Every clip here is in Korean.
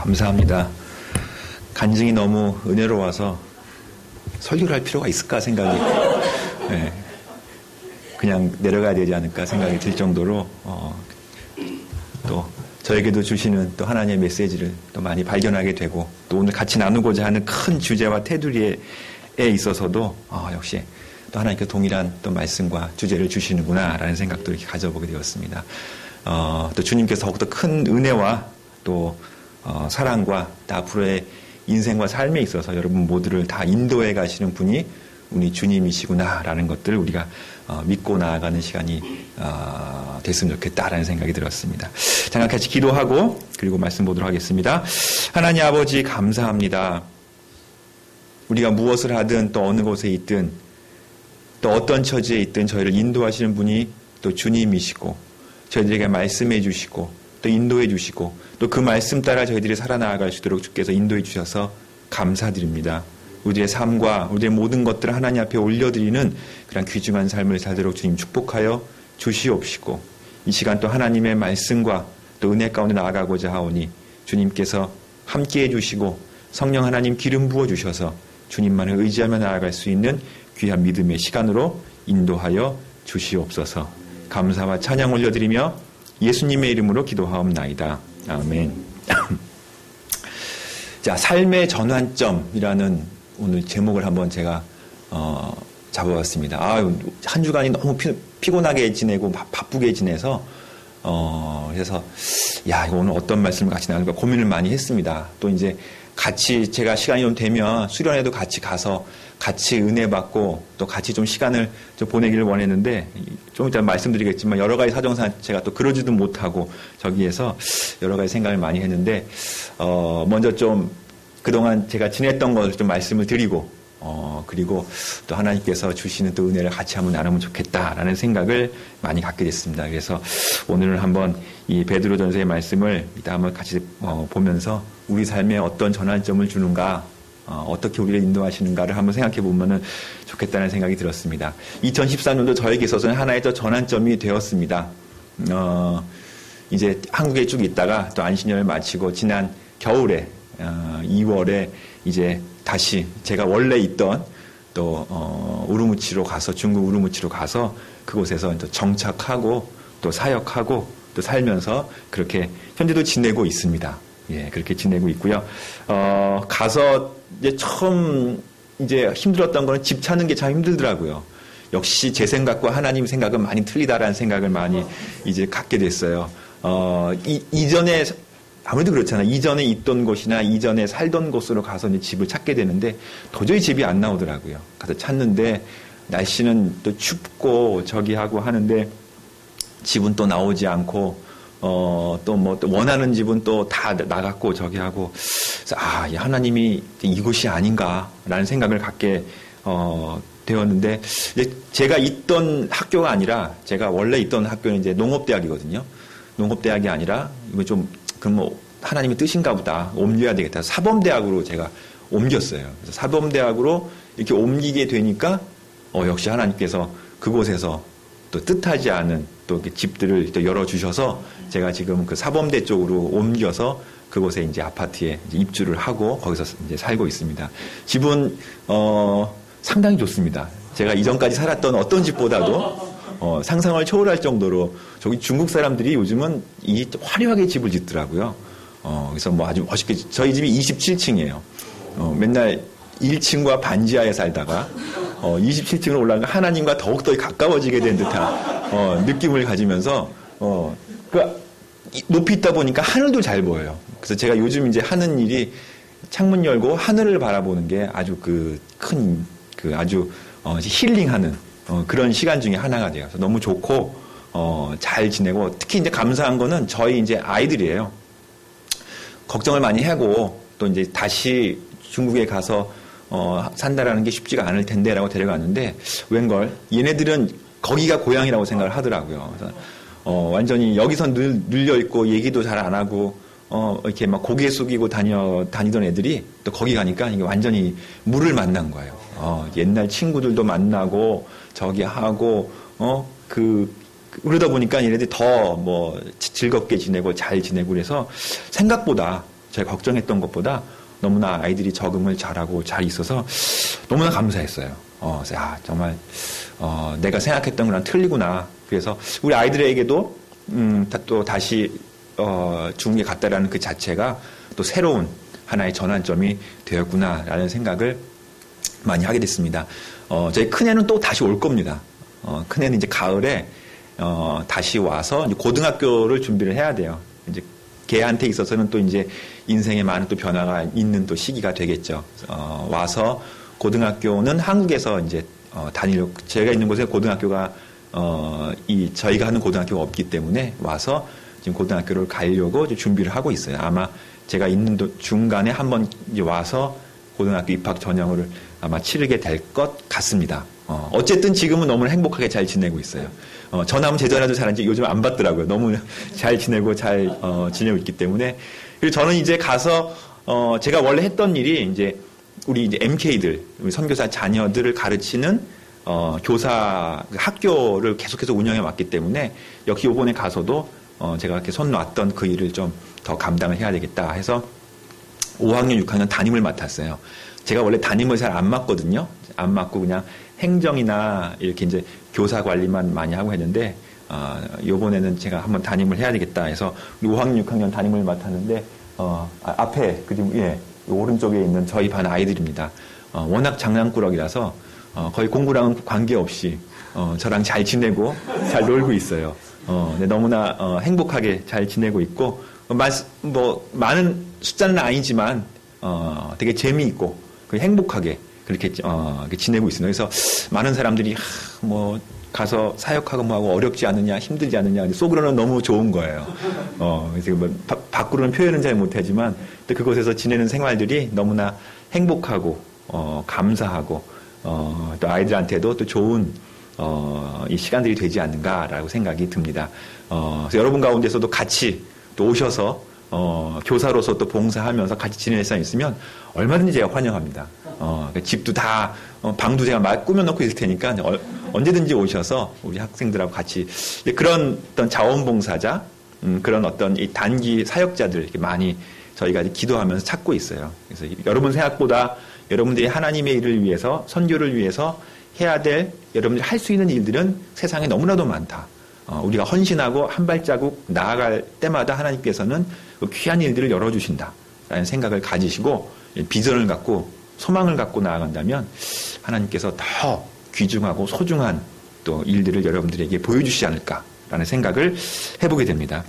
감사합니다. 간증이 너무 은혜로워서 설교를 할 필요가 있을까 생각이 네, 그냥 내려가야 되지 않을까 생각이 들 정도로 또 저에게도 주시는 또 하나님의 메시지를 또 많이 발견하게 되고 또 오늘 같이 나누고자 하는 큰 주제와 테두리에 있어서도 역시 또 하나님께 동일한 또 말씀과 주제를 주시는구나라는 생각도 이렇게 가져보게 되었습니다. 또 주님께서 더욱더 큰 은혜와 또 사랑과 또 앞으로의 인생과 삶에 있어서 여러분 모두를 다 인도해 가시는 분이 우리 주님이시구나라는 것들을 우리가 믿고 나아가는 시간이 됐으면 좋겠다라는 생각이 들었습니다. 잠깐 같이 기도하고 그리고 말씀 보도록 하겠습니다. 하나님 아버지 감사합니다. 우리가 무엇을 하든 또 어느 곳에 있든 또 어떤 처지에 있든 저희를 인도하시는 분이 또 주님이시고 저희들에게 말씀해 주시고 또 인도해 주시고 또 그 말씀 따라 저희들이 살아나갈 수 있도록 주께서 인도해 주셔서 감사드립니다. 우리의 삶과 우리의 모든 것들을 하나님 앞에 올려드리는 그런 귀중한 삶을 살도록 주님 축복하여 주시옵시고 이 시간 또 하나님의 말씀과 또 은혜 가운데 나아가고자 하오니 주님께서 함께해 주시고 성령 하나님 기름 부어 주셔서 주님만을 의지하며 나아갈 수 있는 귀한 믿음의 시간으로 인도하여 주시옵소서. 감사와 찬양 올려드리며 예수님의 이름으로 기도하옵나이다. 아멘. 자, 삶의 전환점이라는 오늘 제목을 한번 제가 잡아봤습니다. 한 주간이 너무 피곤하게 지내고 바쁘게 지내서 그래서 이거 오늘 어떤 말씀을 같이 나눌까 고민을 많이 했습니다. 또 이제 같이 제가 시간이 좀 되면 수련회도 같이 가서 같이 은혜 받고 또 같이 좀 시간을 좀 보내기를 원했는데 좀 이따 말씀드리겠지만 여러 가지 사정상 제가 또 그러지도 못하고 저기에서 여러 가지 생각을 많이 했는데 먼저 좀 그동안 제가 지냈던 것을 좀 말씀을 드리고 그리고 또 하나님께서 주시는 또 은혜를 같이 한번 나누면 좋겠다라는 생각을 많이 갖게 됐습니다. 그래서 오늘은 한번 이 베드로전서의 말씀을 이따 한번 같이 보면서 우리 삶에 어떤 전환점을 주는가, 어떻게 우리를 인도하시는가를 한번 생각해 보면 좋겠다는 생각이 들었습니다. 2014년도 저에게 있어서는 하나의 또 전환점이 되었습니다. 이제 한국에 쭉 있다가 또 안식년을 마치고 지난 겨울에 2월에 이제 다시 제가 원래 있던 또 우르무치로 가서 중국 우르무치로 가서 그곳에서 또 정착하고 또 사역하고 또 살면서 그렇게 현재도 지내고 있습니다. 예, 그렇게 지내고 있고요. 가서 이제 처음 이제 힘들었던 거는 집 찾는 게 참 힘들더라고요. 역시 제 생각과 하나님 생각은 많이 틀리다라는 생각을 많이 이제 갖게 됐어요. 이전에 아무래도 그렇잖아요. 이전에 있던 곳이나 이전에 살던 곳으로 가서 이제 집을 찾게 되는데 도저히 집이 안 나오더라고요. 가서 찾는데 날씨는 또 춥고 저기 하고 하는데 집은 또 나오지 않고 또 뭐 또 원하는 집은 또 다 나갔고 저기 하고 그래서 하나님이 이곳이 아닌가라는 생각을 갖게 되었는데 이제 제가 있던 학교가 아니라 제가 원래 있던 학교는 이제 농업대학이거든요. 농업대학이 아니라 이거 좀 그럼 뭐 하나님의 뜻인가 보다 옮겨야 되겠다. 사범대학으로 제가 옮겼어요. 그래서 사범대학으로 이렇게 옮기게 되니까 역시 하나님께서 그곳에서 또 뜻하지 않은 또 이렇게 집들을 또 열어주셔서 제가 지금 그 사범대 쪽으로 옮겨서 그곳에 이제 아파트에 이제 입주를 하고 거기서 이제 살고 있습니다. 집은 상당히 좋습니다. 제가 이전까지 살았던 어떤 집보다도 상상을 초월할 정도로 저기 중국 사람들이 요즘은 이 화려하게 집을 짓더라고요. 그래서 뭐 아주 멋있게 저희 집이 27층이에요. 맨날 1층과 반지하에 살다가 27층으로 올라가 하나님과 더욱더 가까워지게 된 듯한 느낌을 가지면서 높이 있다 보니까 하늘도 잘 보여요. 그래서 제가 요즘 이제 하는 일이 창문 열고 하늘을 바라보는 게 아주 큰 아주 힐링하는 그런 시간 중에 하나가 돼요. 그래서 너무 좋고 잘 지내고 특히 이제 감사한 거는 저희 이제 아이들이에요. 걱정을 많이 하고 또 이제 다시 중국에 가서 산다라는 게 쉽지가 않을 텐데라고 데려갔는데 웬걸 얘네들은 거기가 고향이라고 생각을 하더라고요. 그래서 완전히 여기서 눌려 있고 얘기도 잘 안 하고 이렇게 막 고개 숙이고 다니던 애들이 또 거기 가니까 이게 완전히 물을 만난 거예요. 옛날 친구들도 만나고 저기 하고 그러다 보니까 얘네들이 더 뭐 즐겁게 지내고 잘 지내고 그래서 생각보다 제가 걱정했던 것보다 너무나 아이들이 적응을 잘하고 잘 있어서 너무나 감사했어요. 그래서 정말 내가 생각했던 거랑 틀리구나. 그래서 우리 아이들에게도 또 다시 중국에 갔다라는 그 자체가 또 새로운 하나의 전환점이 되었구나라는 생각을 많이 하게 됐습니다. 저희 큰애는 또 다시 올 겁니다. 큰애는 이제 가을에 다시 와서 이제 고등학교를 준비를 해야 돼요. 이제 걔한테 있어서는 또 이제 인생에 많은 또 변화가 있는 또 시기가 되겠죠. 와서 고등학교는 한국에서 이제 다니려고, 제가 있는 곳에 고등학교가 저희가 하는 고등학교가 없기 때문에 와서 지금 고등학교를 가려고 준비를 하고 있어요. 아마 제가 있는 중간에 한번 이제 와서 고등학교 입학 전형을 아마 치르게 될 것 같습니다. 어쨌든 지금은 너무 행복하게 잘 지내고 있어요. 전화하면 제 전화도 잘 요즘 안 받더라고요. 너무 잘 지내고 잘 지내고 있기 때문에. 그리고 저는 이제 가서 제가 원래 했던 일이 이제 우리 이제 MK들, 우리 선교사 자녀들을 가르치는 교사 학교를 계속해서 운영해 왔기 때문에 역시 이번에 가서도 제가 이렇게 손 놨던 그 일을 좀 더 감당을 해야 되겠다 해서 5학년, 6학년 담임을 맡았어요. 제가 원래 담임을 잘 안 맡거든요. 안 맡고 그냥 행정이나 이렇게 이제 교사 관리만 많이 하고 했는데, 요번에는 제가 한번 담임을 해야 되겠다 해서 우리 5학년, 6학년 담임을 맡았는데, 앞에, 오른쪽에 있는 저희 반 아이들입니다. 워낙 장난꾸러기라서, 거의 공부랑은 관계없이, 저랑 잘 지내고, 잘 놀고 있어요. 근데 너무나, 행복하게 잘 지내고 있고, 많은 숫자는 아니지만, 되게 재미있고, 행복하게 그렇게 지내고 있습니다. 그래서 많은 사람들이 가서 사역하고 뭐하고 어렵지 않느냐, 힘들지 않느냐, 속으로는 너무 좋은 거예요. 그래서 밖으로는 표현은 잘 못하지만 또 그곳에서 지내는 생활들이 너무나 행복하고 감사하고 또 아이들한테도 또 좋은 이 시간들이 되지 않는가라고 생각이 듭니다. 그래서 여러분 가운데서도 같이 또 오셔서 교사로서 또 봉사하면서 같이 지낼 사람 있으면 얼마든지 제가 환영합니다. 집도 다, 방도 제가 막 꾸며놓고 있을 테니까 언제든지 오셔서 우리 학생들하고 같이 그런 어떤 자원봉사자, 그런 어떤 이 단기 사역자들 이렇게 많이 저희가 기도하면서 찾고 있어요. 그래서 여러분 생각보다 여러분들이 하나님의 일을 위해서, 선교를 위해서 해야 될 여러분들이 할 수 있는 일들은 세상에 너무나도 많다. 우리가 헌신하고 한 발자국 나아갈 때마다 하나님께서는 그 귀한 일들을 열어주신다라는 생각을 가지시고 비전을 갖고 소망을 갖고 나아간다면 하나님께서 더 귀중하고 소중한 또 일들을 여러분들에게 보여주시지 않을까라는 생각을 해보게 됩니다.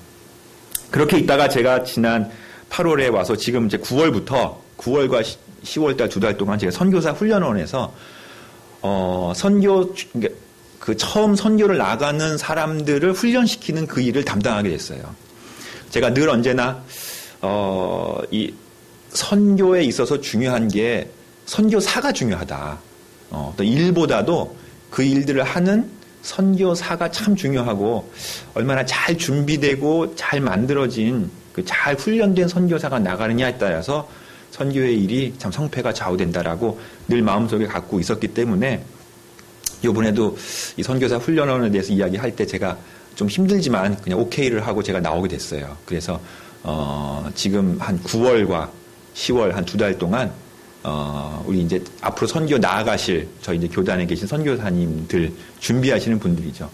그렇게 있다가 제가 지난 8월에 와서 지금 이제 9월부터 9월과 10월달 2달 동안 제가 선교사 훈련원에서 처음 선교를 나가는 사람들을 훈련시키는 그 일을 담당하게 됐어요. 제가 늘 언제나 이 선교에 있어서 중요한 게 선교사가 중요하다. 또 일보다도 그 일들을 하는 선교사가 참 중요하고 얼마나 잘 준비되고 잘 만들어진 그 잘 훈련된 선교사가 나가느냐에 따라서 선교의 일이 참 성패가 좌우된다라고 늘 마음속에 갖고 있었기 때문에 이번에도 이 선교사 훈련원에 대해서 이야기할 때 제가 좀 힘들지만 그냥 오케이를 하고 제가 나오게 됐어요. 그래서 지금 한 9월과 10월 한 2달 동안 우리 이제 앞으로 선교 나아가실 저희 이제 교단에 계신 선교사님들 준비하시는 분들이죠.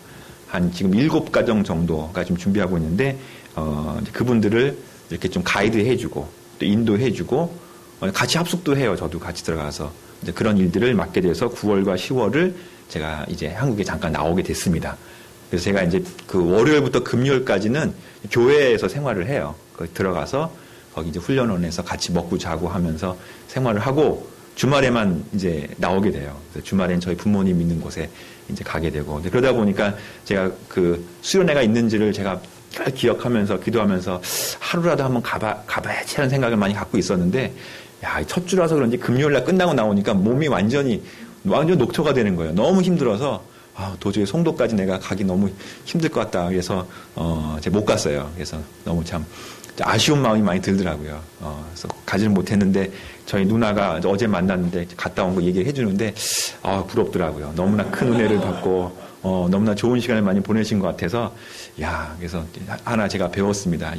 한 지금 7가정 정도가 지금 준비하고 있는데 그분들을 이렇게 좀 가이드해주고 또 인도해주고 같이 합숙도 해요. 저도 같이 들어가서 이제 그런 일들을 맡게 돼서 9월과 10월을 제가 이제 한국에 잠깐 나오게 됐습니다. 그래서 제가 이제 그 월요일부터 금요일까지는 교회에서 생활을 해요. 거기 들어가서 거기 이제 훈련원에서 같이 먹고 자고 하면서 생활을 하고 주말에만 이제 나오게 돼요. 그래서 주말엔 저희 부모님 있는 곳에 이제 가게 되고 그러다 보니까 제가 그 수련회가 있는지를 제가 잘 기억하면서 기도하면서 하루라도 한번 가봐야지 하는 생각을 많이 갖고 있었는데 첫 주라서 그런지 금요일날 끝나고 나오니까 몸이 완전 녹초가 되는 거예요. 너무 힘들어서 도저히 송도까지 내가 가기 너무 힘들 것 같다. 그래서 제가 못 갔어요. 그래서 너무 참 아쉬운 마음이 많이 들더라고요. 그래서 가지는 못했는데 저희 누나가 어제 만났는데 갔다 온 거 얘기를 해주는데 부럽더라고요. 너무나 큰 은혜를 받고 너무나 좋은 시간을 많이 보내신 것 같아서 그래서 하나 제가 배웠습니다.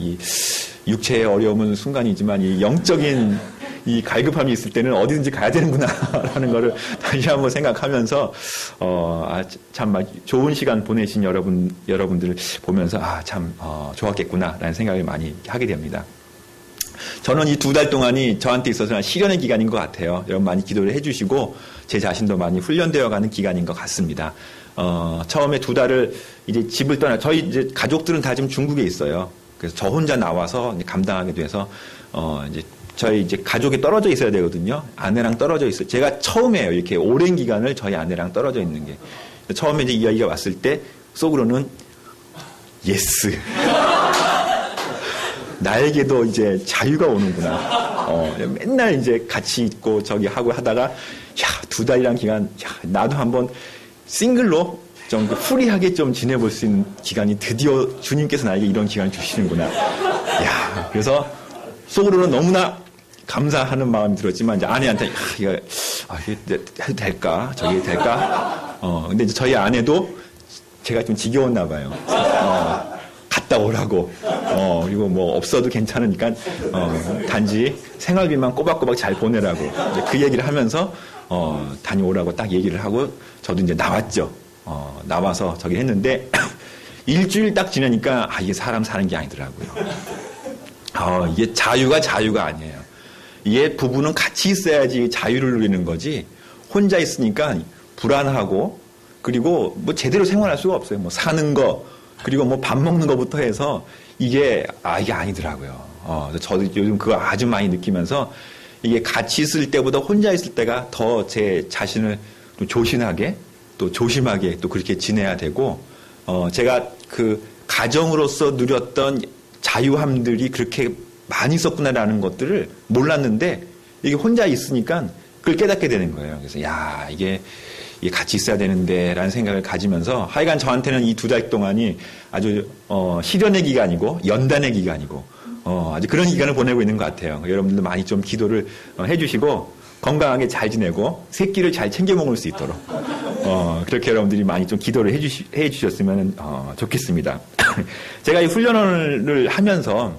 육체의 어려움은 순간이지만 이 영적인 이 갈급함이 있을 때는 어디든지 가야 되는구나라는 거를 다시 한번 생각하면서 참 좋은 시간 보내신 여러분들을 보면서 참 좋았겠구나라는 생각을 많이 하게 됩니다. 저는 이 2달 동안이 저한테 있어서는 실현의 기간인 것 같아요. 여러분 많이 기도를 해주시고 제 자신도 많이 훈련되어가는 기간인 것 같습니다. 처음에 2달을 이제 집을 저희 이제 가족들은 다 지금 중국에 있어요. 그래서 저 혼자 나와서 감당하게 돼서 이제 저희 이제 가족이 떨어져 있어야 되거든요. 아내랑 떨어져 있어요. 제가 처음이에요. 이렇게 오랜 기간을 저희 아내랑 떨어져 있는 게. 처음에 이제 이야기가 왔을 때 속으로는 예스. 나에게도 이제 자유가 오는구나. 맨날 이제 같이 있고 저기 하고 하다가 2달이란 기간, 나도 한번 싱글로 좀 프리하게 좀 지내볼 수 있는 기간이 드디어 주님께서 나에게 이런 기간을 주시는구나. 그래서 속으로는 너무나 감사하는 마음이 들었지만 이제 아내한테 이게 해도 될까? 저게 될까? 근데 이제 저희 아내도 제가 좀 지겨웠나 봐요. 갔다 오라고. 그리고 뭐 없어도 괜찮으니까 단지 생활비만 꼬박꼬박 잘 보내라고 그 얘기를 하면서 다녀오라고 딱 얘기를 하고 저도 이제 나왔죠. 나와서 저기 했는데 일주일 딱 지나니까 이게 사람 사는 게 아니더라고요. 이게 자유가 아니에요. 이게 부부는 같이 있어야지 자유를 누리는 거지 혼자 있으니까 불안하고 그리고 뭐 제대로 생활할 수가 없어요. 뭐 사는 거 그리고 뭐 밥 먹는 거부터 해서 이게 아니더라고요. 저도 요즘 그거 아주 많이 느끼면서 이게 같이 있을 때보다 혼자 있을 때가 더 제 자신을 또 조신하게 또 조심하게 또 그렇게 지내야 되고 제가 그 가정으로서 누렸던 자유함들이 그렇게 많이 있었구나라는 것들을 몰랐는데 이게 혼자 있으니까 그걸 깨닫게 되는 거예요. 그래서 이게 같이 있어야 되는데라는 생각을 가지면서 하여간 저한테는 이 2달 동안이 아주 실현의 기간이고 연단의 기간이고 아주 그런 기간을 보내고 있는 것 같아요. 여러분들도 많이 좀 기도를 해주시고 건강하게 잘 지내고 새끼를 잘 챙겨 먹을 수 있도록 그렇게 여러분들이 많이 좀 기도를 해주셨으면 좋겠습니다. 제가 이 훈련을 하면서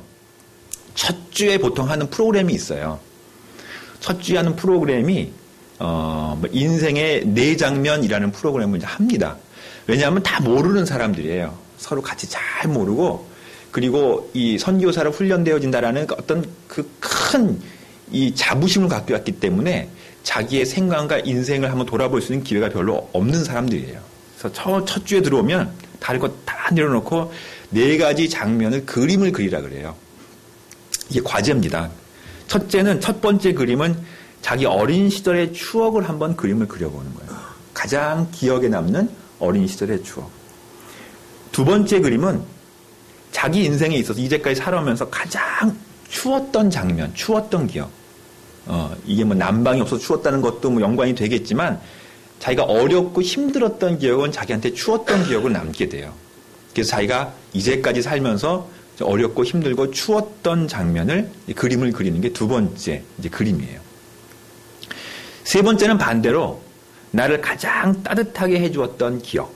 첫 주에 보통 하는 프로그램이 있어요. 첫 주에 하는 프로그램이 인생의 4장면이라는 프로그램을 이제 합니다. 왜냐하면 다 모르는 사람들이에요. 서로 같이 잘 모르고 그리고 이 선교사로 훈련되어진다라는 어떤 그 큰 이 자부심을 갖고 왔기 때문에 자기의 생각과 인생을 한번 돌아볼 수 있는 기회가 별로 없는 사람들이에요. 그래서 첫 주에 들어오면 다른 거 다 내려놓고 4가지 장면을 그림을 그리라 그래요. 이게 과제입니다. 첫 번째 그림은 자기 어린 시절의 추억을 한번 그림을 그려보는 거예요. 가장 기억에 남는 어린 시절의 추억. 2번째 그림은 자기 인생에 있어서 이제까지 살아오면서 가장 추웠던 장면, 추웠던 기억. 이게 뭐 난방이 없어서 추웠다는 것도 뭐 연관이 되겠지만 자기가 어렵고 힘들었던 기억은 자기한테 추웠던 기억을 남게 돼요. 그래서 자기가 이제까지 살면서 어렵고 힘들고 추웠던 장면을 그림을 그리는 게 2번째 이제 그림이에요. 3번째는 반대로 나를 가장 따뜻하게 해주었던 기억.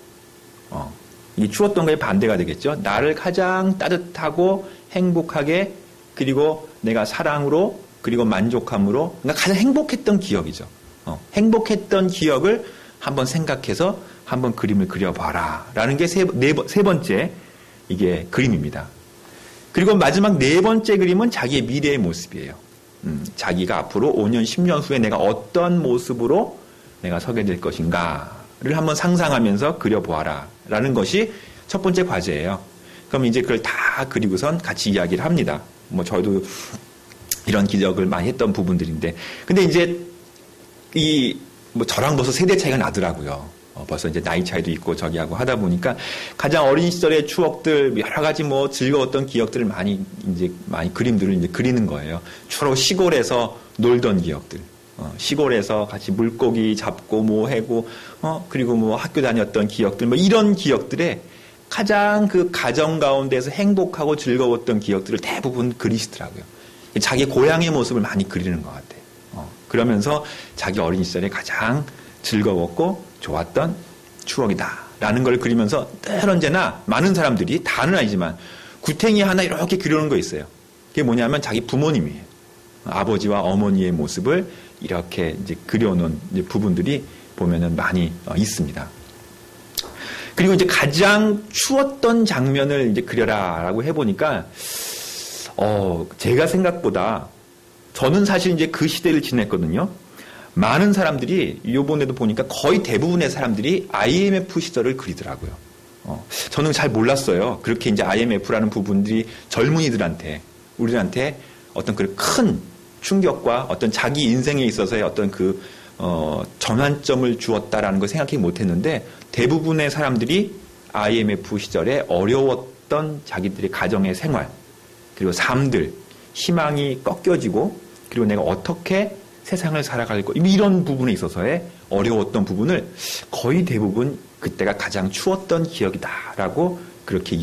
이 추웠던 거에 반대가 되겠죠. 나를 가장 따뜻하고 행복하게 그리고 내가 사랑으로 그리고 만족함으로 그러니까 가장 행복했던 기억이죠. 행복했던 기억을 한번 생각해서 한번 그림을 그려봐라 라는 게 세 번째 이게 그림입니다. 그리고 마지막 4번째 그림은 자기의 미래의 모습이에요. 자기가 앞으로 5년, 10년 후에 내가 어떤 모습으로 내가 서게 될 것인가를 한번 상상하면서 그려보아라 라는 것이 첫 번째 과제예요. 그럼 이제 그걸 다 그리고선 같이 이야기를 합니다. 뭐 저도 이런 기억을 많이 했던 부분들인데 근데 이제 뭐 저랑 벌써 세대 차이가 나더라고요. 벌써 이제 나이 차이도 있고 저기하고 하다 보니까 가장 어린 시절의 추억들 여러 가지 뭐 즐거웠던 기억들을 많이 그림들을 이제 그리는 거예요. 주로 시골에서 놀던 기억들, 시골에서 같이 물고기 잡고 뭐 해고, 그리고 뭐 학교 다녔던 기억들, 뭐 이런 기억들에 가장 그 가정 가운데서 행복하고 즐거웠던 기억들을 대부분 그리시더라고요. 자기 고향의 모습을 많이 그리는 것 같아요. 그러면서 자기 어린 시절에 가장 즐거웠고 좋았던 추억이다라는 걸 그리면서 늘 언제나 많은 사람들이 다는 아니지만 구탱이 하나 이렇게 그려놓은 거 있어요. 그게 뭐냐면 자기 부모님이에요. 아버지와 어머니의 모습을 이렇게 이제 그려놓은 이제 부분들이 보면은 많이 있습니다. 그리고 이제 가장 추웠던 장면을 이제 그려라라고 해보니까, 제가 생각보다, 저는 사실 이제 그 시대를 지냈거든요. 많은 사람들이, 요번에도 보니까 거의 대부분의 사람들이 IMF 시절을 그리더라고요. 저는 잘 몰랐어요. 그렇게 이제 IMF라는 부분들이 젊은이들한테, 우리한테 어떤 그 큰 충격과 어떤 자기 인생에 있어서의 어떤 전환점을 주었다라는 걸 생각하지 못했는데, 대부분의 사람들이 IMF 시절에 어려웠던 자기들의 가정의 생활, 그리고 삶들, 희망이 꺾여지고, 그리고 내가 어떻게 세상을 살아갈 거, 이런 부분에 있어서의 어려웠던 부분을 거의 대부분 그때가 가장 추웠던 기억이다라고 그렇게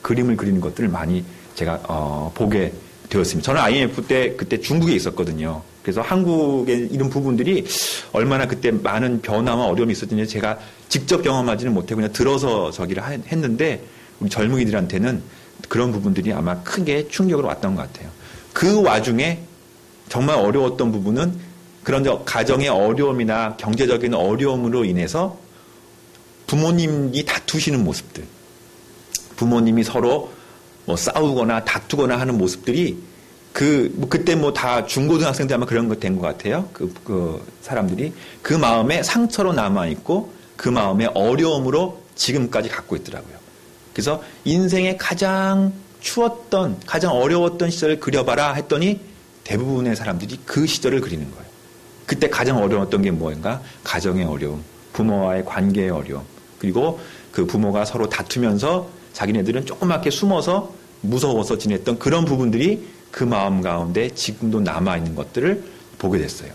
그림을 그리는 것들을 많이 제가 보게 되었습니다. 저는 IMF 때 그때 중국에 있었거든요. 그래서 한국의 이런 부분들이 얼마나 그때 많은 변화와 어려움이 있었는지 제가 직접 경험하지는 못하고 그냥 들어서 저기를 했는데, 우리 젊은이들한테는 그런 부분들이 아마 크게 충격으로 왔던 것 같아요. 그 와중에 정말 어려웠던 부분은 그런 가정의 어려움이나 경제적인 어려움으로 인해서 부모님이 다투시는 모습들, 부모님이 서로 뭐 싸우거나 다투거나 하는 모습들이 그때 뭐 다 중고등학생들 아마 그런 것 된 것 같아요. 그 사람들이 그 마음에 상처로 남아있고 그 마음의 어려움으로 지금까지 갖고 있더라고요. 그래서 인생의 가장 추웠던, 가장 어려웠던 시절을 그려봐라 했더니 대부분의 사람들이 그 시절을 그리는 거예요. 그때 가장 어려웠던 게 뭐인가? 가정의 어려움, 부모와의 관계의 어려움, 그리고 그 부모가 서로 다투면서 자기네들은 조그맣게 숨어서 무서워서 지냈던 그런 부분들이 그 마음 가운데 지금도 남아있는 것들을 보게 됐어요.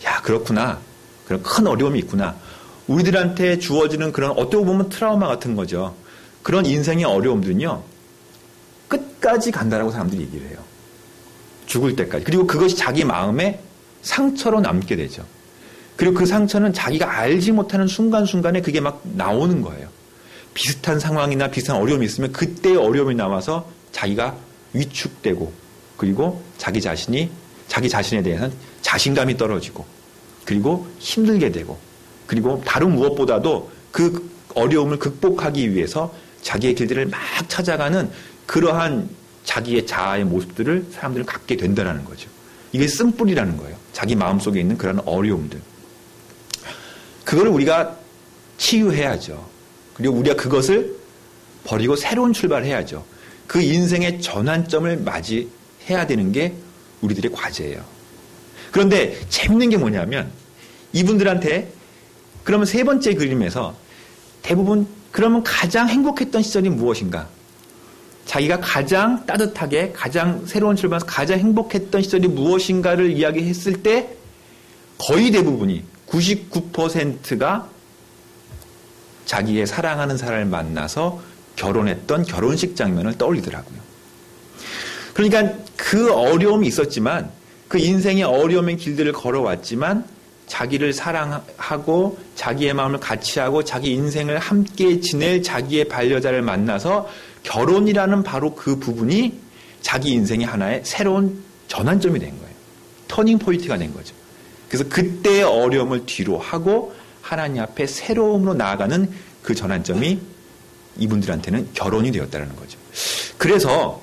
야, 그렇구나. 그런 큰 어려움이 있구나. 우리들한테 주어지는 그런 어떻게 보면 트라우마 같은 거죠. 그런 인생의 어려움들은요, 끝까지 간다라고 사람들이 얘기를 해요. 죽을 때까지. 그리고 그것이 자기 마음에 상처로 남게 되죠. 그리고 그 상처는 자기가 알지 못하는 순간순간에 그게 막 나오는 거예요. 비슷한 상황이나 비슷한 어려움이 있으면 그때의 어려움이 나와서 자기가 위축되고, 그리고 자기 자신에 대해서는 자신감이 떨어지고, 그리고 힘들게 되고, 그리고 다른 무엇보다도 그 어려움을 극복하기 위해서 자기의 길들을 막 찾아가는 그러한 자기의 자아의 모습들을 사람들은 갖게 된다는 거죠. 이게 쓴뿌리라는 거예요. 자기 마음속에 있는 그런 어려움들. 그걸 우리가 치유해야죠. 그리고 우리가 그것을 버리고 새로운 출발해야죠. 그 인생의 전환점을 맞이해야 되는 게 우리들의 과제예요. 그런데 재밌는 게 뭐냐면 이분들한테 그러면 세 번째 그림에서 대부분 그러면 가장 행복했던 시절이 무엇인가? 자기가 가장 따뜻하게 가장 새로운 출발에서 가장 행복했던 시절이 무엇인가를 이야기했을 때 거의 대부분이 99%가 자기의 사랑하는 사람을 만나서 결혼했던 결혼식 장면을 떠올리더라고요. 그러니까 그 어려움이 있었지만 그 인생의 어려움의 길들을 걸어왔지만 자기를 사랑하고 자기의 마음을 같이 하고 자기 인생을 함께 지낼 자기의 반려자를 만나서 결혼이라는 바로 그 부분이 자기 인생의 하나의 새로운 전환점이 된 거예요. 터닝 포인트가 된 거죠. 그래서 그때의 어려움을 뒤로 하고 하나님 앞에 새로움으로 나아가는 그 전환점이 이분들한테는 결혼이 되었다는 거죠. 그래서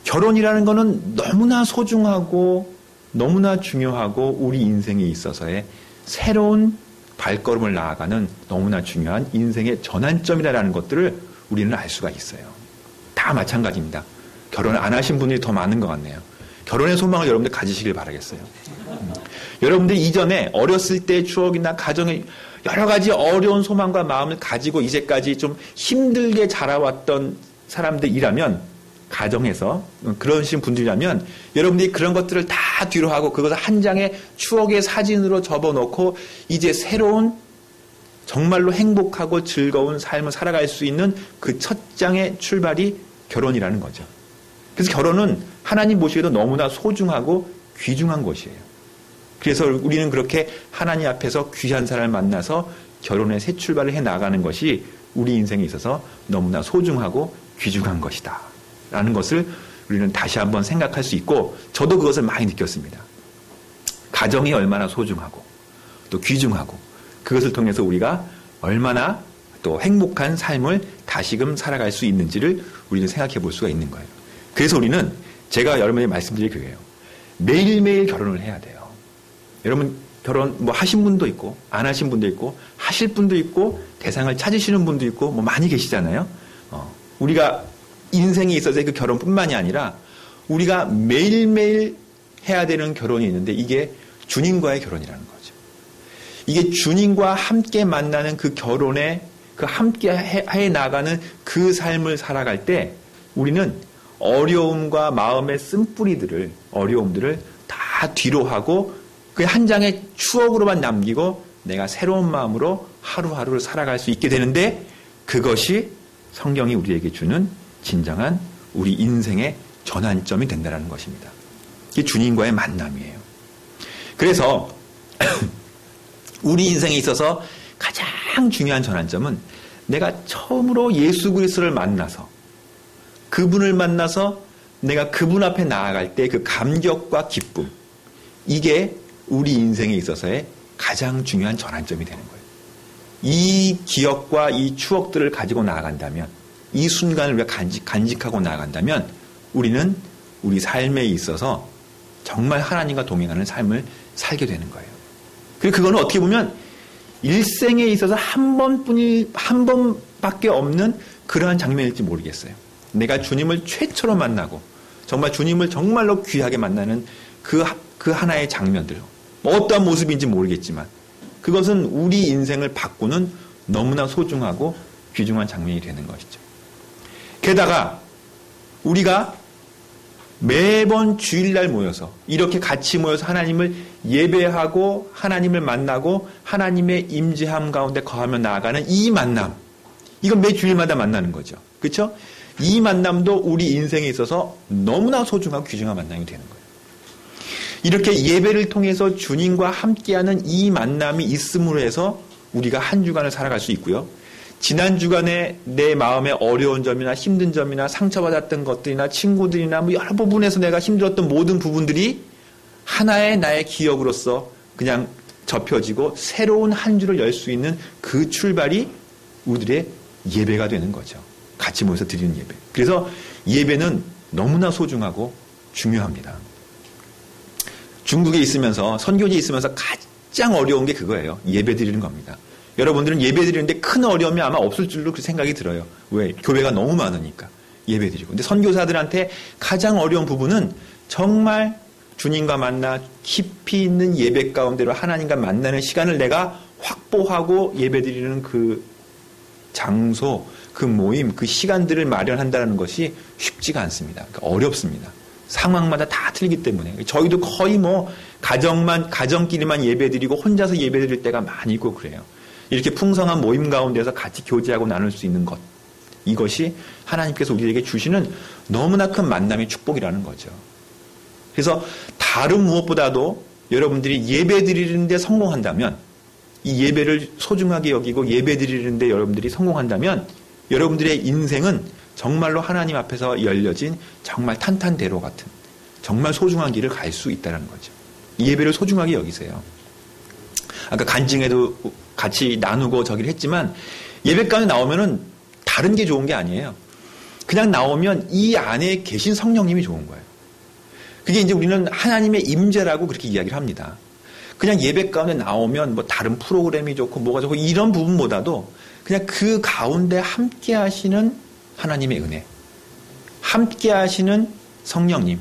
결혼이라는 거는 너무나 소중하고 너무나 중요하고 우리 인생에 있어서의 새로운 발걸음을 나아가는 너무나 중요한 인생의 전환점이라는 것들을 우리는 알 수가 있어요. 다 마찬가지입니다. 결혼을 안 하신 분들이 더 많은 것 같네요. 결혼의 소망을 여러분들 가지시길 바라겠어요. 여러분들 이전에 어렸을 때의 추억이나 가정의 여러 가지 어려운 소망과 마음을 가지고 이제까지 좀 힘들게 자라왔던 사람들이라면, 가정에서 그러신 분들이라면 여러분들이 그런 것들을 다 뒤로 하고 그것을 한 장의 추억의 사진으로 접어놓고 이제 새로운 정말로 행복하고 즐거운 삶을 살아갈 수 있는 그 첫 장의 출발이 결혼이라는 거죠. 그래서 결혼은 하나님 보시기에도 너무나 소중하고 귀중한 것이에요. 그래서 우리는 그렇게 하나님 앞에서 귀한 사람을 만나서 결혼의 새 출발을 해 나가는 것이 우리 인생에 있어서 너무나 소중하고 귀중한 것이다 라는 것을 우리는 다시 한번 생각할 수 있고 저도 그것을 많이 느꼈습니다. 가정이 얼마나 소중하고 또 귀중하고 그것을 통해서 우리가 얼마나 또 행복한 삶을 다시금 살아갈 수 있는지를 우리는 생각해 볼 수가 있는 거예요. 그래서 우리는 제가 여러분에게 말씀드릴 그거예요. 매일매일 결혼을 해야 돼요. 여러분 결혼 뭐 하신 분도 있고 안 하신 분도 있고 하실 분도 있고 대상을 찾으시는 분도 있고 뭐 많이 계시잖아요. 우리가 인생에 있어서의 그 결혼뿐만이 아니라 우리가 매일매일 해야 되는 결혼이 있는데 이게 주님과의 결혼이라는 거죠. 이게 주님과 함께 만나는 그 결혼에 그 함께 해 나가는 그 삶을 살아갈 때 우리는 어려움과 마음의 쓴뿌리들을 어려움들을 다 뒤로 하고 그 한 장의 추억으로만 남기고 내가 새로운 마음으로 하루하루를 살아갈 수 있게 되는데 그것이 성경이 우리에게 주는 진정한 우리 인생의 전환점이 된다는 것입니다. 이게 주님과의 만남이에요. 그래서 우리 인생에 있어서 가장 중요한 전환점은 내가 처음으로 예수 그리스도를 만나서 그분을 만나서 내가 그분 앞에 나아갈 때 그 감격과 기쁨 이게 우리 인생에 있어서의 가장 중요한 전환점이 되는 거예요. 이 기억과 이 추억들을 가지고 나아간다면 이 순간을 우리가 간직하고 나아간다면 우리는 우리 삶에 있어서 정말 하나님과 동행하는 삶을 살게 되는 거예요. 그리고 그거는 어떻게 보면 일생에 있어서 한 번밖에 없는 그러한 장면일지 모르겠어요. 내가 주님을 최초로 만나고 정말 주님을 정말로 귀하게 만나는 그 하나의 장면들 어떠한 모습인지 모르겠지만 그것은 우리 인생을 바꾸는 너무나 소중하고 귀중한 장면이 되는 것이죠. 게다가 우리가 매번 주일날 모여서 이렇게 같이 모여서 하나님을 예배하고 하나님을 만나고 하나님의 임재함 가운데 거하며 나아가는 이 만남 이건 매 주일마다 만나는 거죠. 그렇죠? 이 만남도 우리 인생에 있어서 너무나 소중하고 귀중한 만남이 되는 거예요. 이렇게 예배를 통해서 주님과 함께하는 이 만남이 있음으로 해서 우리가 한 주간을 살아갈 수 있고요. 지난 주간에 내 마음의 어려운 점이나 힘든 점이나 상처받았던 것들이나 친구들이나 뭐 여러 부분에서 내가 힘들었던 모든 부분들이 하나의 나의 기억으로서 그냥 접혀지고 새로운 한 주를 열 수 있는 그 출발이 우리들의 예배가 되는 거죠. 같이 모여서 드리는 예배. 그래서 예배는 너무나 소중하고 중요합니다. 중국에 있으면서 선교지에 있으면서 가장 어려운 게 그거예요. 예배 드리는 겁니다. 여러분들은 예배 드리는데 큰 어려움이 아마 없을 줄로 그 생각이 들어요. 왜? 교회가 너무 많으니까 예배 드리고. 근데 선교사들한테 가장 어려운 부분은 정말 주님과 만나 깊이 있는 예배 가운데로 하나님과 만나는 시간을 내가 확보하고 예배 드리는 그 장소, 그 모임, 그 시간들을 마련한다는 것이 쉽지가 않습니다. 그러니까 어렵습니다. 상황마다 다 틀리기 때문에 저희도 거의 뭐 가정끼리만 예배드리고 혼자서 예배드릴 때가 많이 있고 그래요. 이렇게 풍성한 모임 가운데서 같이 교제하고 나눌 수 있는 것 이것이 하나님께서 우리에게 주시는 너무나 큰 만남의 축복이라는 거죠. 그래서 다른 무엇보다도 여러분들이 예배드리는데 성공한다면 이 예배를 소중하게 여기고 예배드리는데 여러분들이 성공한다면 여러분들의 인생은 정말로 하나님 앞에서 열려진 정말 탄탄대로 같은 정말 소중한 길을 갈 수 있다는 거죠. 이 예배를 소중하게 여기세요. 아까 간증에도 같이 나누고 저기를 했지만 예배 가운데 나오면은 다른 게 좋은 게 아니에요. 그냥 나오면 이 안에 계신 성령님이 좋은 거예요. 그게 이제 우리는 하나님의 임재라고 그렇게 이야기를 합니다. 그냥 예배 가운데 나오면 뭐 다른 프로그램이 좋고 뭐가 좋고 이런 부분보다도 그냥 그 가운데 함께 하시는 하나님의 은혜, 함께 하시는 성령님,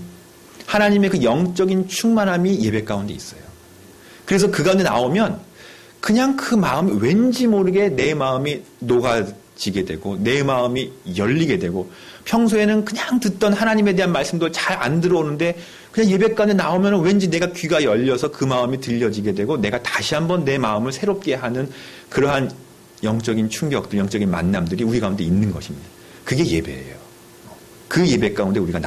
하나님의 그 영적인 충만함이 예배 가운데 있어요. 그래서 그 가운데 나오면 그냥 그 마음이 왠지 모르게 내 마음이 녹아지게 되고 내 마음이 열리게 되고 평소에는 그냥 듣던 하나님에 대한 말씀도 잘 안 들어오는데 그냥 예배 가운데 나오면 왠지 내가 귀가 열려서 그 마음이 들려지게 되고 내가 다시 한번 내 마음을 새롭게 하는 그러한 영적인 충격들, 영적인 만남들이 우리 가운데 있는 것입니다. 그게 예배예요. 그 예배 가운데 우리가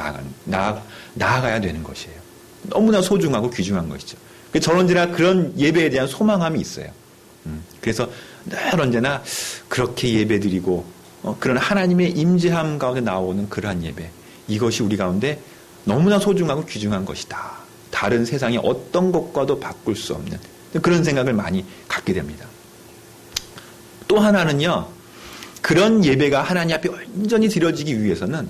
나아가야 되는 것이에요. 너무나 소중하고 귀중한 것이죠. 저런지나 그런 예배에 대한 소망함이 있어요. 그래서 늘 언제나 그렇게 예배드리고 그런 하나님의 임재함 가운데 나오는 그러한 예배 이것이 우리 가운데 너무나 소중하고 귀중한 것이다. 다른 세상의 어떤 것과도 바꿀 수 없는 그런 생각을 많이 갖게 됩니다. 또 하나는요. 그런 예배가 하나님 앞에 온전히 드려지기 위해서는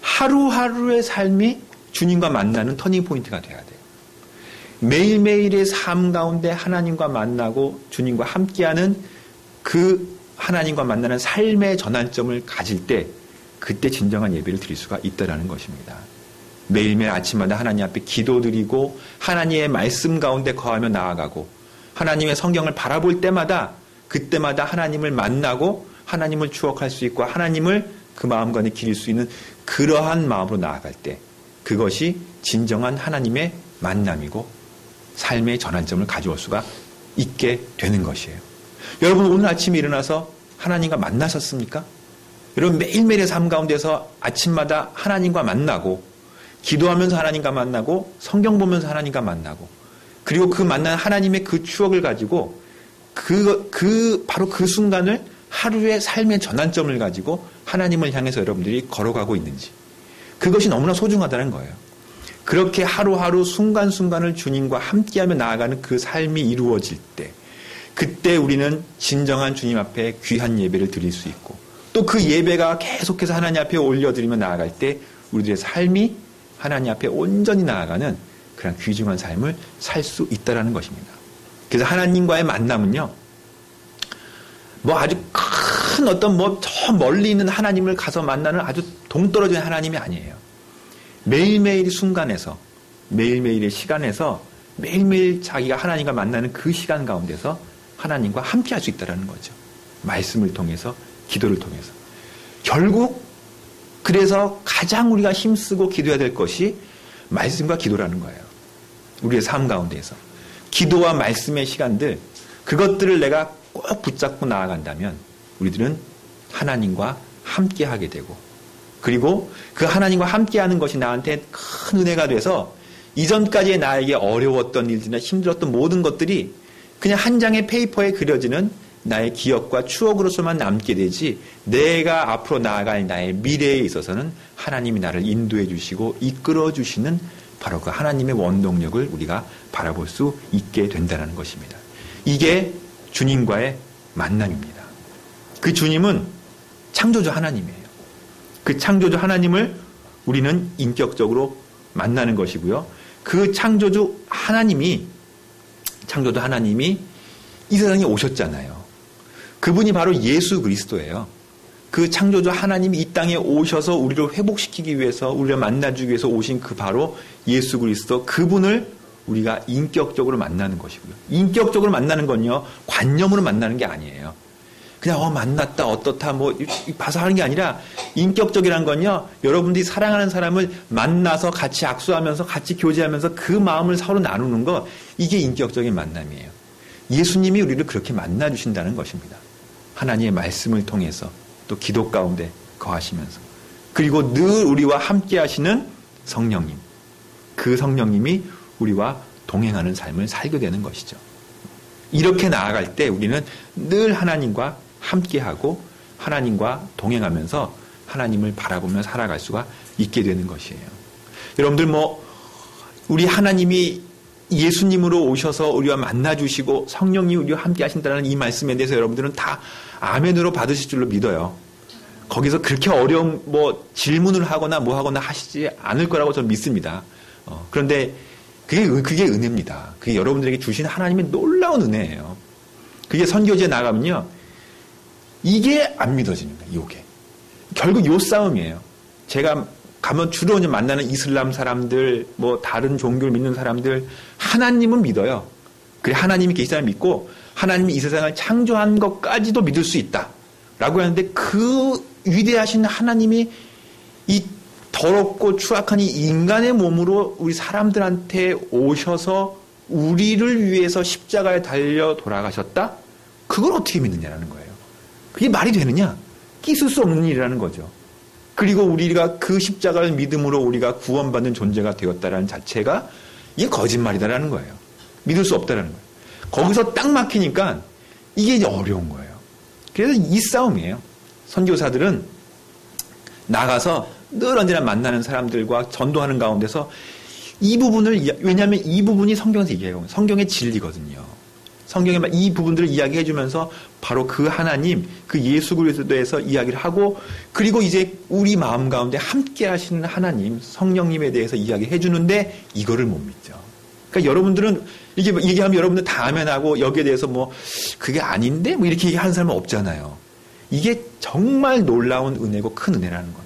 하루하루의 삶이 주님과 만나는 터닝 포인트가 돼야 돼요. 매일매일의 삶 가운데 하나님과 만나고 주님과 함께하는 그 하나님과 만나는 삶의 전환점을 가질 때 그때 진정한 예배를 드릴 수가 있다는 것입니다. 매일매일 아침마다 하나님 앞에 기도드리고 하나님의 말씀 가운데 거하며 나아가고 하나님의 성경을 바라볼 때마다 그때마다 하나님을 만나고 하나님을 추억할 수 있고 하나님을 그 마음간에 기릴 수 있는 그러한 마음으로 나아갈 때 그것이 진정한 하나님의 만남이고 삶의 전환점을 가져올 수가 있게 되는 것이에요. 여러분 오늘 아침에 일어나서 하나님과 만나셨습니까? 여러분 매일매일의 삶 가운데서 아침마다 하나님과 만나고 기도하면서 하나님과 만나고 성경 보면서 하나님과 만나고 그리고 그 만난 하나님의 그 추억을 가지고 바로 그 순간을 하루의 삶의 전환점을 가지고 하나님을 향해서 여러분들이 걸어가고 있는지 그것이 너무나 소중하다는 거예요. 그렇게 하루하루 순간순간을 주님과 함께하며 나아가는 그 삶이 이루어질 때 그때 우리는 진정한 주님 앞에 귀한 예배를 드릴 수 있고 또 그 예배가 계속해서 하나님 앞에 올려드리며 나아갈 때 우리들의 삶이 하나님 앞에 온전히 나아가는 그런 귀중한 삶을 살 수 있다는 것입니다. 그래서 하나님과의 만남은요. 뭐 아주 큰 어떤 저 멀리 있는 하나님을 가서 만나는 아주 동떨어진 하나님이 아니에요. 매일매일 순간에서 매일매일의 시간에서 매일매일 자기가 하나님과 만나는 그 시간 가운데서 하나님과 함께 할 수 있다는 거죠. 말씀을 통해서 기도를 통해서 결국 그래서 가장 우리가 힘쓰고 기도해야 될 것이 말씀과 기도라는 거예요. 우리의 삶 가운데에서 기도와 말씀의 시간들 그것들을 내가 꼭 붙잡고 나아간다면 우리들은 하나님과 함께 하게 되고 그리고 그 하나님과 함께하는 것이 나한테 큰 은혜가 돼서 이전까지의 나에게 어려웠던 일들이나 힘들었던 모든 것들이 그냥 한 장의 페이퍼에 그려지는 나의 기억과 추억으로서만 남게 되지 내가 앞으로 나아갈 나의 미래에 있어서는 하나님이 나를 인도해 주시고 이끌어 주시는 바로 그 하나님의 원동력을 우리가 바라볼 수 있게 된다는 것입니다. 이게 주님과의 만남입니다. 그 주님은 창조주 하나님이에요. 그 창조주 하나님을 우리는 인격적으로 만나는 것이고요. 그 창조주 하나님이 이 세상에 오셨잖아요. 그분이 바로 예수 그리스도예요. 그 창조주 하나님이 이 땅에 오셔서 우리를 회복시키기 위해서 우리를 만나주기 위해서 오신 그 바로 예수 그리스도 그분을 우리가 인격적으로 만나는 것이고요. 인격적으로 만나는 건요. 관념으로 만나는 게 아니에요. 그냥 만났다 어떻다 봐서 하는 게 아니라 인격적이란 건요. 여러분들이 사랑하는 사람을 만나서 같이 악수하면서 같이 교제하면서 그 마음을 서로 나누는 거 이게 인격적인 만남이에요. 예수님이 우리를 그렇게 만나주신다는 것입니다. 하나님의 말씀을 통해서 또 기도 가운데 거하시면서 그리고 늘 우리와 함께 하시는 성령님 그 성령님이 우리와 동행하는 삶을 살게 되는 것이죠. 이렇게 나아갈 때 우리는 늘 하나님과 함께하고 하나님과 동행하면서 하나님을 바라보며 살아갈 수가 있게 되는 것이에요. 여러분들 우리 하나님이 예수님으로 오셔서 우리와 만나주시고 성령이 우리와 함께 하신다는 이 말씀에 대해서 여러분들은 다 아멘으로 받으실 줄로 믿어요. 거기서 그렇게 어려운 질문을 하거나 하거나 하시지 않을 거라고 저는 믿습니다. 그런데 그게 은혜입니다. 그게 여러분들에게 주신 하나님의 놀라운 은혜예요. 그게 선교지에 나가면요. 이게 안 믿어지는 거예요. 이게. 결국 요 싸움이에요. 제가 가면 주로 이제 만나는 이슬람 사람들, 다른 종교를 믿는 사람들, 하나님은 믿어요. 그래, 하나님이 이 세상을 믿고, 하나님이 이 세상을 창조한 것까지도 믿을 수 있다. 라고 하는데, 그 위대하신 하나님이 이 더럽고 추악한 이 인간의 몸으로 우리 사람들한테 오셔서 우리를 위해서 십자가에 달려 돌아가셨다? 그걸 어떻게 믿느냐라는 거예요. 그게 말이 되느냐? 있을 수 없는 일이라는 거죠. 그리고 우리가 그 십자가를 믿음으로 우리가 구원받는 존재가 되었다라는 자체가 이게 거짓말이다라는 거예요. 믿을 수 없다라는 거예요. 거기서 딱 막히니까 이게 이제 어려운 거예요. 그래서 이 싸움이에요. 선교사들은 나가서 늘 언제나 만나는 사람들과 전도하는 가운데서 이 부분을, 왜냐하면 이 부분이 성경에서 얘기해요. 성경의 진리거든요. 성경에 이 부분들을 이야기해 주면서 바로 그 하나님, 그 예수 그리스도에 대해서 이야기를 하고, 그리고 이제 우리 마음 가운데 함께 하시는 하나님, 성령님에 대해서 이야기해 주는데 이거를 못 믿죠. 그러니까 여러분들은 이게 얘기하면 여러분들 다 아멘하고 여기에 대해서 뭐 그게 아닌데 뭐 이렇게 얘기하는 사람은 없잖아요. 이게 정말 놀라운 은혜고 큰 은혜라는 거죠.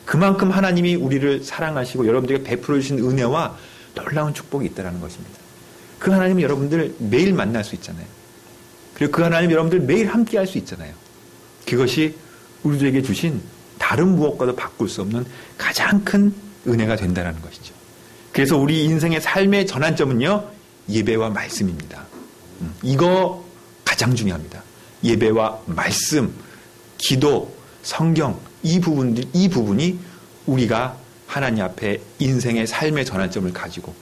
그만큼 하나님이 우리를 사랑하시고 여러분들에게 베풀어 주신 은혜와 놀라운 축복이 있다는 것입니다. 그 하나님은 여러분들 매일 만날 수 있잖아요. 그리고 그 하나님 여러분들 매일 함께 할 수 있잖아요. 그것이 우리들에게 주신 다른 무엇과도 바꿀 수 없는 가장 큰 은혜가 된다는 것이죠. 그래서 우리 인생의 삶의 전환점은요, 예배와 말씀입니다. 이거 가장 중요합니다. 예배와 말씀, 기도, 성경, 이 부분이 우리가 하나님 앞에 인생의 삶의 전환점을 가지고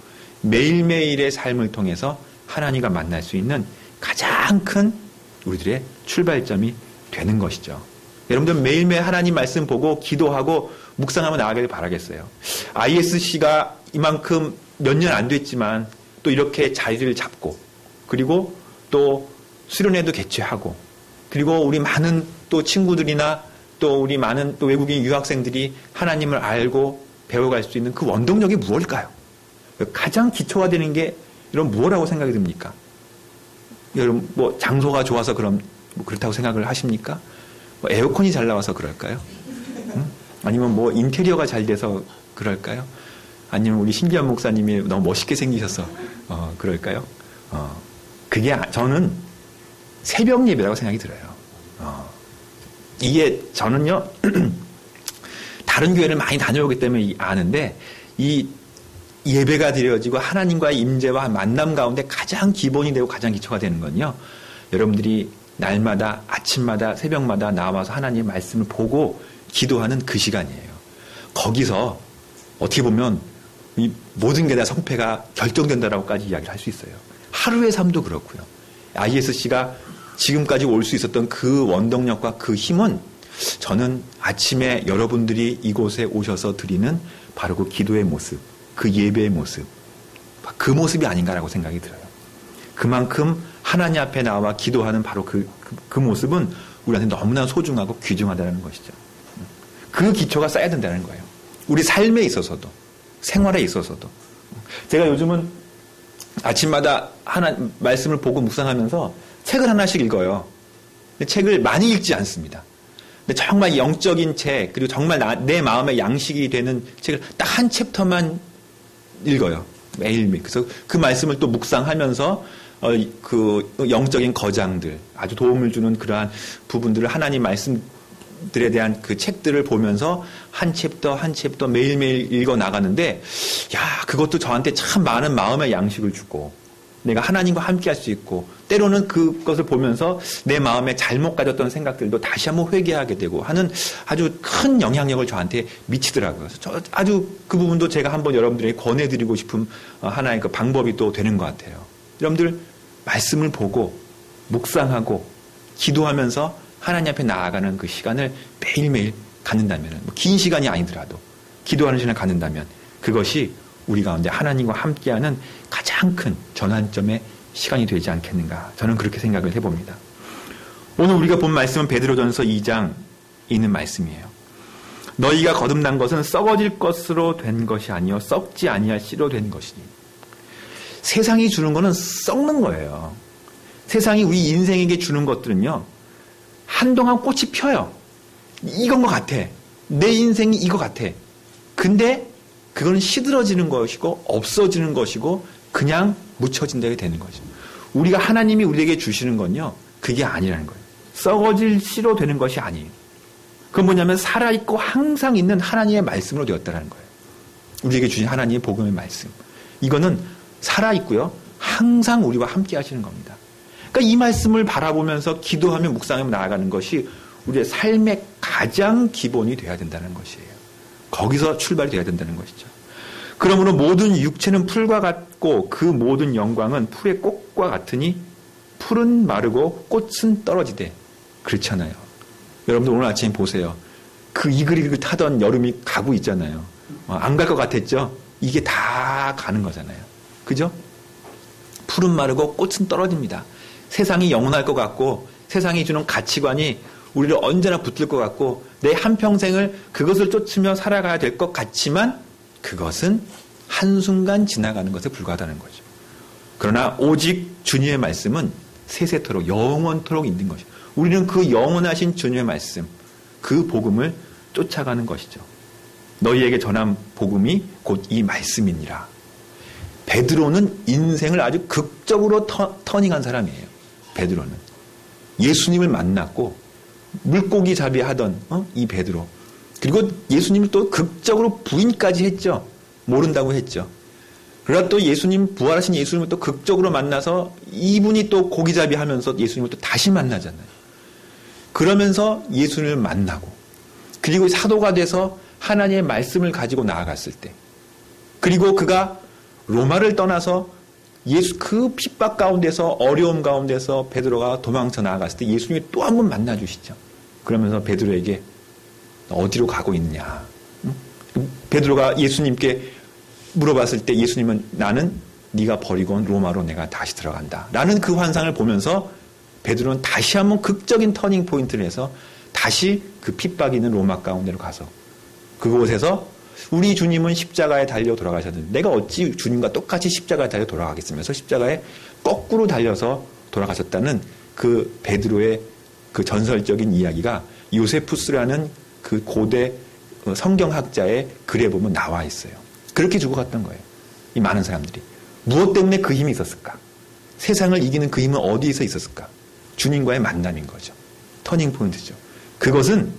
매일매일의 삶을 통해서 하나님과 만날 수 있는 가장 큰 우리들의 출발점이 되는 것이죠. 여러분들 매일매일 하나님 말씀 보고 기도하고 묵상하며 나아가길 바라겠어요. ISC가 이만큼 몇 년 안 됐지만 또 이렇게 자리를 잡고, 그리고 또 수련회도 개최하고, 그리고 우리 많은 또 친구들이나 또 우리 많은 또 외국인 유학생들이 하나님을 알고 배워갈 수 있는 그 원동력이 무엇일까요? 가장 기초가 되는 게 여러분 무엇이라고 생각이 듭니까? 여러분 뭐 장소가 좋아서 그럼 뭐 그렇다고 생각을 하십니까? 뭐 에어컨이 잘 나와서 그럴까요? 아니면 뭐 인테리어가 잘 돼서 그럴까요? 아니면 우리 신기한 목사님이 너무 멋있게 생기셔서 그럴까요? 그게 저는 새벽 예배라고 생각이 들어요. 이게 저는요 다른 교회를 많이 다녀오기 때문에 아는데, 이 예배가 드려지고 하나님과의 임재와 만남 가운데 가장 기본이 되고 가장 기초가 되는 건요, 여러분들이 날마다 아침마다 새벽마다 나와서 하나님의 말씀을 보고 기도하는 그 시간이에요. 거기서 어떻게 보면 이 모든 게 다 성패가 결정된다라고까지 이야기를 할 수 있어요. 하루의 삶도 그렇고요. ISC가 지금까지 올 수 있었던 그 원동력과 그 힘은 저는 아침에 여러분들이 이곳에 오셔서 드리는 바로 그 기도의 모습, 그 예배의 모습, 그 모습이 아닌가라고 생각이 들어요. 그만큼 하나님 앞에 나와 기도하는 바로 그 모습은 우리한테 너무나 소중하고 귀중하다는 것이죠. 그 기초가 쌓여야 된다는 거예요. 우리 삶에 있어서도, 생활에 있어서도. 제가 요즘은 아침마다 말씀을 보고 묵상하면서 책을 하나씩 읽어요. 근데 책을 많이 읽지 않습니다. 근데 정말 영적인 책, 그리고 정말 내 마음의 양식이 되는 책을 딱 한 챕터만 읽어요. 매일매일. 그래서 그 말씀을 또 묵상하면서 그 영적인 거장들, 아주 도움을 주는 그러한 부분들을 하나님 말씀들에 대한 그 책들을 보면서 한 챕터 한 챕터 매일매일 읽어 나가는데, 야, 그것도 저한테 참 많은 마음의 양식을 주고, 내가 하나님과 함께 할 수 있고, 때로는 그것을 보면서 내 마음에 잘못 가졌던 생각들도 다시 한번 회개하게 되고 하는 아주 큰 영향력을 저한테 미치더라고요. 아주 그 부분도 제가 한번 여러분들에게 권해드리고 싶은 하나의 그 방법이 또 되는 것 같아요. 여러분들 말씀을 보고 묵상하고 기도하면서 하나님 앞에 나아가는 그 시간을 매일매일 갖는다면, 뭐 긴 시간이 아니더라도 기도하는 시간을 갖는다면, 그것이 우리 가운데 하나님과 함께하는 가장 큰 전환점의 시간이 되지 않겠는가, 저는 그렇게 생각을 해봅니다. 오늘 우리가 본 말씀은 베드로전서 2장에 있는 말씀이에요. 너희가 거듭난 것은 썩어질 것으로 된 것이 아니요 썩지 아니할 씨로 된 것이니. 세상이 주는 것은 썩는 거예요. 세상이 우리 인생에게 주는 것들은요, 한동안 꽃이 펴요. 이건 것 같아. 내 인생이 이거 같아. 근데 그건 시들어지는 것이고 없어지는 것이고 그냥 묻혀진다게 되는 거죠. 우리가 하나님이 우리에게 주시는 건요, 그게 아니라는 거예요. 썩어질 씨로 되는 것이 아니에요. 그건 뭐냐면 살아있고 항상 있는 하나님의 말씀으로 되었다는 거예요. 우리에게 주신 하나님의 복음의 말씀. 이거는 살아있고요, 항상 우리와 함께 하시는 겁니다. 그러니까 이 말씀을 바라보면서 기도하며 묵상하며 나아가는 것이 우리의 삶의 가장 기본이 되어야 된다는 것이에요. 거기서 출발이 되어야 된다는 것이죠. 그러므로 모든 육체는 풀과 같고 그 모든 영광은 풀의 꽃과 같으니 풀은 마르고 꽃은 떨어지되. 그렇잖아요. 여러분들 오늘 아침에 보세요. 그 이글이글 타던 여름이 가고 있잖아요. 안 갈 것 같았죠? 이게 다 가는 거잖아요. 그죠? 풀은 마르고 꽃은 떨어집니다. 세상이 영원할 것 같고 세상이 주는 가치관이 우리를 언제나 붙들 것 같고 내 한평생을 그것을 쫓으며 살아가야 될 것 같지만 그것은 한순간 지나가는 것에 불과하다는 거죠. 그러나 오직 주님의 말씀은 세세토록 영원토록 있는 것이죠. 우리는 그 영원하신 주님의 말씀, 그 복음을 쫓아가는 것이죠. 너희에게 전한 복음이 곧 이 말씀이니라. 베드로는 인생을 아주 극적으로 터닝한 사람이에요. 베드로는. 예수님을 만났고 물고기 잡이 하던 이 베드로. 그리고 예수님을 또 극적으로 부인까지 했죠. 모른다고 했죠. 그러다 또 예수님, 부활하신 예수님을 또 극적으로 만나서 이분이 또 고기잡이 하면서 예수님을 또 다시 만나잖아요. 그러면서 예수님을 만나고 그리고 사도가 돼서 하나님의 말씀을 가지고 나아갔을 때 그리고 그가 로마를 떠나서 예수 그 핍박 가운데서 어려움 가운데서 베드로가 도망쳐 나아갔을 때 예수님이 또 한 번 만나 주시죠. 그러면서 베드로에게 어디로 가고 있느냐. 베드로가 예수님께 물어봤을 때 예수님은 나는 네가 버리고 온 로마로 내가 다시 들어간다. 라는 그 환상을 보면서 베드로는 다시 한번 극적인 터닝 포인트를 해서 다시 그 핍박이 있는 로마 가운데로 가서 그곳에서 우리 주님은 십자가에 달려 돌아가셨는데 내가 어찌 주님과 똑같이 십자가에 달려 돌아가겠으면서 십자가에 거꾸로 달려서 돌아가셨다는 그 베드로의 그 전설적인 이야기가 요세푸스라는 그 고대 성경학자의 글에 보면 나와 있어요. 그렇게 죽어갔던 거예요. 이 많은 사람들이. 무엇 때문에 그 힘이 있었을까? 세상을 이기는 그 힘은 어디에서 있었을까? 주님과의 만남인 거죠. 터닝 포인트죠. 그것은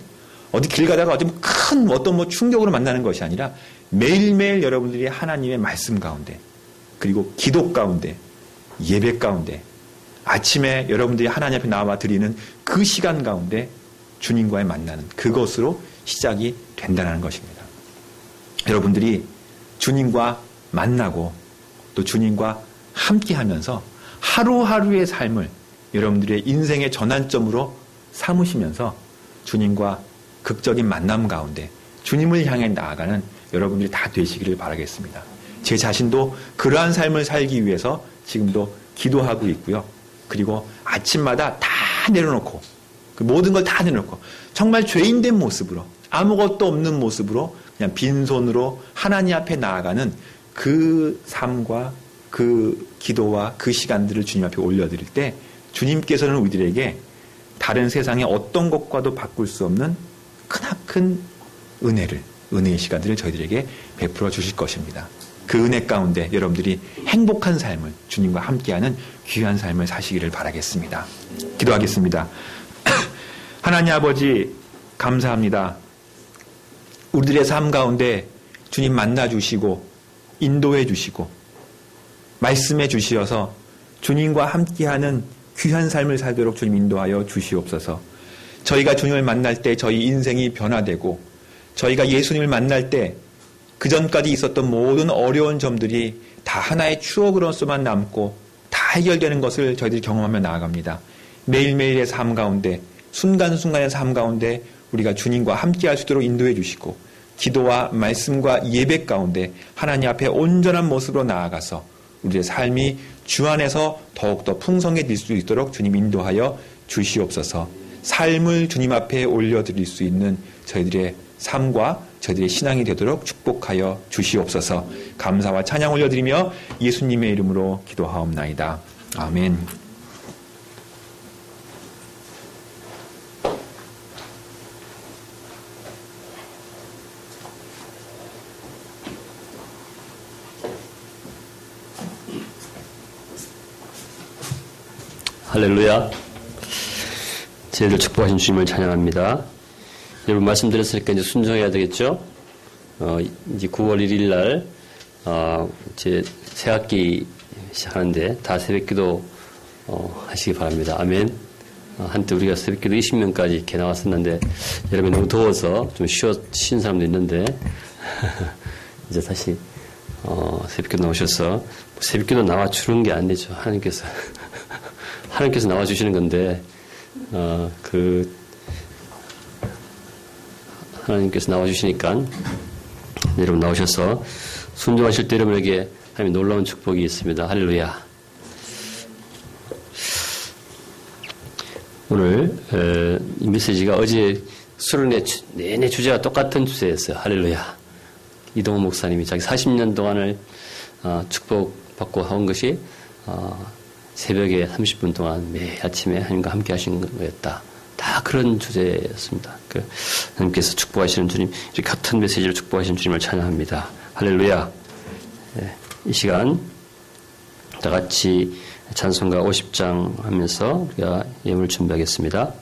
어디 길 가다가 큰 어떤 충격으로 만나는 것이 아니라 매일매일 여러분들이 하나님의 말씀 가운데 그리고 기도 가운데 예배 가운데 아침에 여러분들이 하나님 앞에 나와 드리는 그 시간 가운데 주님과의 만나는 그것으로 시작이 된다는 것입니다. 여러분들이 주님과 만나고 또 주님과 함께하면서 하루하루의 삶을 여러분들의 인생의 전환점으로 삼으시면서 주님과 극적인 만남 가운데 주님을 향해 나아가는 여러분들이 다 되시기를 바라겠습니다. 제 자신도 그러한 삶을 살기 위해서 지금도 기도하고 있고요. 그리고 아침마다 다 내려놓고 그 모든 걸 다 내려놓고 정말 죄인된 모습으로 아무것도 없는 모습으로 그냥 빈손으로 하나님 앞에 나아가는 그 삶과 그 기도와 그 시간들을 주님 앞에 올려드릴 때 주님께서는 우리들에게 다른 세상의 어떤 것과도 바꿀 수 없는 크나큰 은혜의 시간들을 저희들에게 베풀어 주실 것입니다. 그 은혜 가운데 여러분들이 행복한 삶을 주님과 함께하는 귀한 삶을 사시기를 바라겠습니다. 기도하겠습니다. 하나님 아버지 감사합니다. 우리들의 삶 가운데 주님 만나 주시고 인도해 주시고 말씀해 주시어서 주님과 함께하는 귀한 삶을 살도록 주님 인도하여 주시옵소서. 저희가 주님을 만날 때 저희 인생이 변화되고 저희가 예수님을 만날 때 그전까지 있었던 모든 어려운 점들이 다 하나의 추억으로서만 남고 다 해결되는 것을 저희들이 경험하며 나아갑니다. 매일매일의 삶 가운데 순간순간의 삶 가운데 우리가 주님과 함께할 수 있도록 인도해 주시고 기도와 말씀과 예배 가운데 하나님 앞에 온전한 모습으로 나아가서 우리의 삶이 주 안에서 더욱더 풍성해질 수 있도록 주님 인도하여 주시옵소서. 삶을 주님 앞에 올려드릴 수 있는 저희들의 삶과 저희들의 신앙이 되도록 축복하여 주시옵소서. 감사와 찬양 올려드리며 예수님의 이름으로 기도하옵나이다. 아멘. 할렐루야. 저희들 축복하신 주님을 찬양합니다. 여러분 말씀드렸으니까 이제 순종해야 되겠죠? 이제 9월 1일 날, 이제 새학기 시작하는데 다 새벽기도, 하시기 바랍니다. 아멘. 한때 우리가 새벽기도 20명까지 이렇게 나왔었는데 여러분이 너무 더워서 좀 쉰 사람도 있는데 이제 다시, 새벽기도 나오셔서 새벽기도 나와 주는 게 아니죠. 하나님께서 나와주시는 건데, 하나님께서 나와주시니까 여러분 나오셔서 순종하실 때 여러분에게 하나님의 놀라운 축복이 있습니다. 할렐루야. 오늘 이 메시지가 어제 수련회 내내 주제와 똑같은 주제였어요. 할렐루야. 이동호 목사님이 자기 40년 동안을 축복받고 한 것이 새벽에 30분 동안 매일 아침에 하나님과 함께 하신 거였다. 다 그런 주제였습니다. 하나님께서 축복하시는 주님, 이렇게 같은 메시지를 축복하시는 주님을 찬양합니다. 할렐루야. 네, 이 시간 다 같이 찬송가 50장 하면서 우리가 예물 준비하겠습니다.